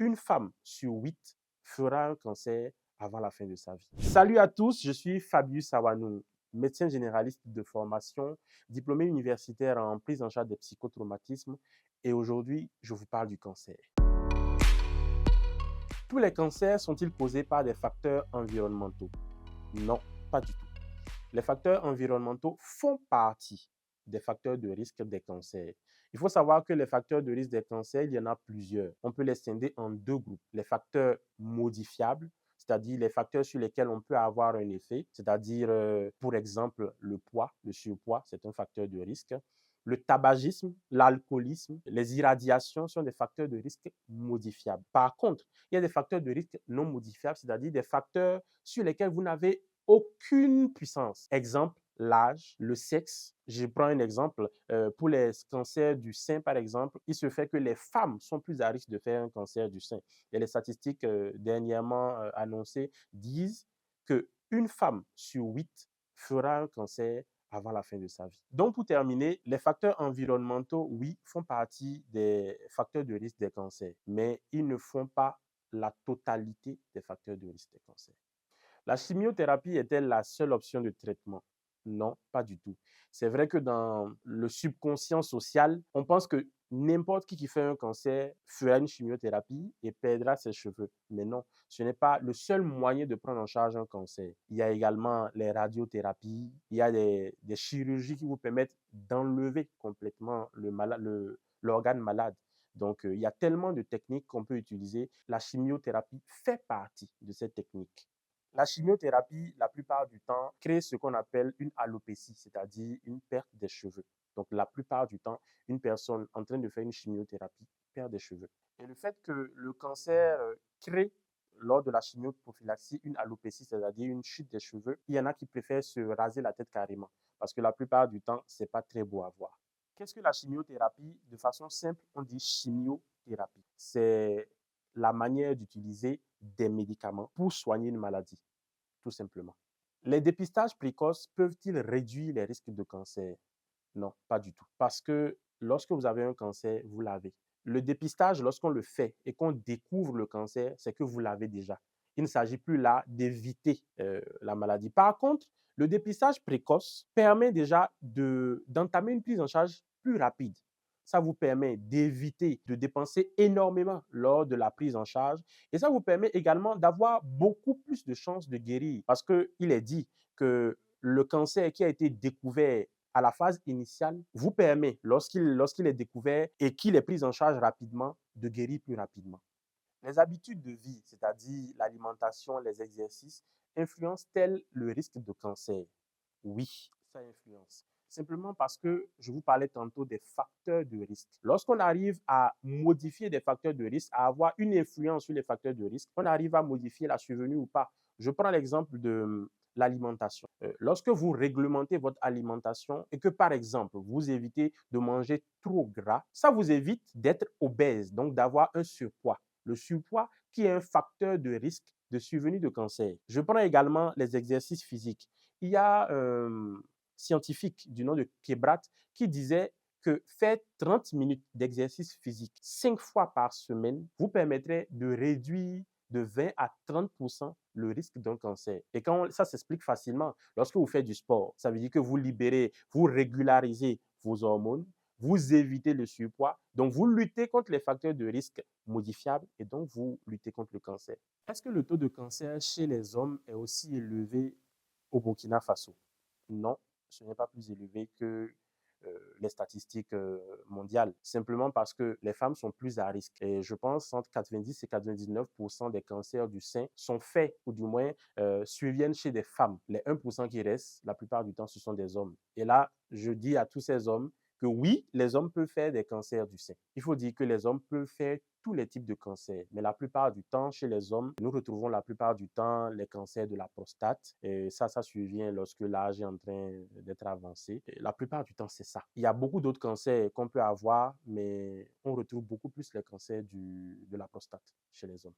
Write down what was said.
une femme sur 8 fera un cancer avant la fin de sa vie. Salut à tous, je suis Fabius Awanou, médecin généraliste de formation, diplômé universitaire en prise en charge des psychotraumatismes et aujourd'hui, je vous parle du cancer. Tous les cancers sont-ils causés par des facteurs environnementaux? Non, pas du tout. Les facteurs environnementaux font partie des facteurs de risque des cancers. Il faut savoir que les facteurs de risque des cancers, il y en a plusieurs. On peut les scinder en deux groupes. Les facteurs modifiables, c'est-à-dire les facteurs sur lesquels on peut avoir un effet, c'est-à-dire, pour exemple, le poids, le surpoids, c'est un facteur de risque. Le tabagisme, l'alcoolisme, les irradiations sont des facteurs de risque modifiables. Par contre, il y a des facteurs de risque non modifiables, c'est-à-dire des facteurs sur lesquels vous n'avez aucune puissance. Exemple, l'âge, le sexe. Je prends un exemple. Pour les cancers du sein, par exemple, il se fait que les femmes sont plus à risque de faire un cancer du sein. Et les statistiques dernièrement annoncées disent qu'une femme sur 8 fera un cancer avant la fin de sa vie. Donc, pour terminer, les facteurs environnementaux, oui, font partie des facteurs de risque des cancers, mais ils ne font pas la totalité des facteurs de risque des cancers. La chimiothérapie est-elle la seule option de traitement? Non, pas du tout. C'est vrai que dans le subconscient social, on pense que n'importe qui fait un cancer fera une chimiothérapie et perdra ses cheveux. Mais non, ce n'est pas le seul moyen de prendre en charge un cancer. Il y a également les radiothérapies, il y a des chirurgies qui vous permettent d'enlever complètement l'organe malade. Donc, il y a tellement de techniques qu'on peut utiliser. La chimiothérapie fait partie de ces techniques. La chimiothérapie, la plupart du temps, crée ce qu'on appelle une alopécie, c'est-à-dire une perte des cheveux. Donc, la plupart du temps, une personne en train de faire une chimiothérapie perd des cheveux. Et le fait que le cancer crée, lors de la chimioprophylaxie, une alopécie, c'est-à-dire une chute des cheveux, il y en a qui préfèrent se raser la tête carrément, parce que la plupart du temps, ce n'est pas très beau à voir. Qu'est-ce que la chimiothérapie? De façon simple, on dit chimiothérapie. C'est la manière d'utiliser des médicaments pour soigner une maladie, tout simplement. Les dépistages précoces peuvent-ils réduire les risques de cancer? Non, pas du tout. Parce que lorsque vous avez un cancer, vous l'avez. Le dépistage, lorsqu'on le fait et qu'on découvre le cancer, c'est que vous l'avez déjà. Il ne s'agit plus là d'éviter la maladie. Par contre, le dépistage précoce permet déjà d'entamer une prise en charge plus rapide. Ça vous permet d'éviter de dépenser énormément lors de la prise en charge et ça vous permet également d'avoir beaucoup plus de chances de guérir parce qu'il est dit que le cancer qui a été découvert à la phase initiale vous permet, lorsqu'il est découvert et qu'il est pris en charge rapidement, de guérir plus rapidement. Les habitudes de vie, c'est-à-dire l'alimentation, les exercices, influencent-elles le risque de cancer? Oui, ça influence. Simplement parce que je vous parlais tantôt des facteurs de risque. Lorsqu'on arrive à modifier des facteurs de risque, à avoir une influence sur les facteurs de risque, on arrive à modifier la survenue ou pas. Je prends l'exemple de l'alimentation. Lorsque vous réglementez votre alimentation et que, par exemple, vous évitez de manger trop gras, ça vous évite d'être obèse, donc d'avoir un surpoids. Le surpoids qui est un facteur de risque de survenue de cancer. Je prends également les exercices physiques. Il y a un scientifique du nom de Kebrat qui disait que faire 30 minutes d'exercice physique 5 fois par semaine vous permettrait de réduire de 20 à 30% le risque d'un cancer. Et ça s'explique facilement. Lorsque vous faites du sport, ça veut dire que vous libérez, vous régularisez vos hormones, vous évitez le surpoids, donc vous luttez contre les facteurs de risque modifiables et donc vous luttez contre le cancer. Est-ce que le taux de cancer chez les hommes est aussi élevé au Burkina Faso? Non, ce n'est pas plus élevé que les statistiques mondiales, simplement parce que les femmes sont plus à risque. Et je pense entre 90 et 99% des cancers du sein sont faits, ou du moins surviennent chez des femmes. Les 1% qui restent, la plupart du temps, ce sont des hommes. Et là, je dis à tous ces hommes que oui, les hommes peuvent faire des cancers du sein. Il faut dire que les hommes peuvent faire tous les types de cancers. Mais la plupart du temps, chez les hommes, nous retrouvons la plupart du temps les cancers de la prostate. Et ça survient lorsque l'âge est en train d'être avancé. Et la plupart du temps, c'est ça. Il y a beaucoup d'autres cancers qu'on peut avoir, mais on retrouve beaucoup plus les cancers de la prostate chez les hommes.